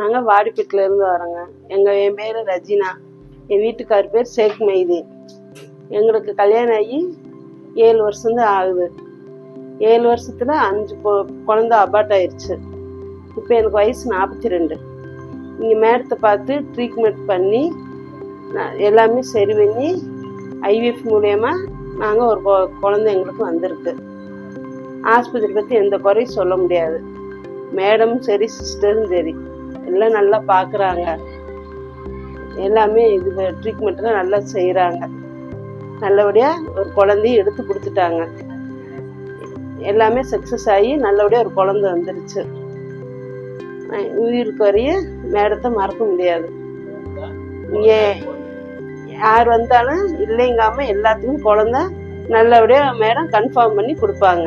நாங்கள் வாடிப்பேட்டில் இருந்து வரோங்க. என் பேர் ரஜினா, என் வீட்டுக்கார் பேர் ஷேக் மைதீன். எங்களுக்கு கல்யாணம் ஆகி 7 வருஷம்தான் ஆகுது. 7 வருஷத்துல 5 குழந்தை அபார்ட் ஆயிடுச்சு. இப்போ எனக்கு வயசு 42. இங்கே மேடத்தை பார்த்து ட்ரீட்மெண்ட் பண்ணி எல்லாமே சரி பண்ணி ஐவிஎஃப் மூலயமா நாங்கள் ஒரு குழந்தை எங்களுக்கு வந்திருக்கு. ஆஸ்பத்திரி பற்றி எந்த குறையும் சொல்ல முடியாது. மேடமும் சரி, சிஸ்டரும் சரி, எல்லாம் நல்லா பார்க்குறாங்க. எல்லாமே இது ட்ரீட்மெண்ட்லாம் நல்லா செய்கிறாங்க. நல்லபடியாக ஒரு குழந்தையும் எடுத்து கொடுத்துட்டாங்க. எல்லாமே சக்ஸஸ் ஆகி நல்லபடியாக ஒரு குழந்தை வந்துருச்சு. உயிருக்கு வரைய மேடத்தை மறக்க முடியாது. இங்கே யார் வந்தாலும் இல்லைங்காமல் எல்லாத்துக்கும் குழந்தை நல்லபடியாக மேடம் கன்ஃபார்ம் பண்ணி கொடுப்பாங்க.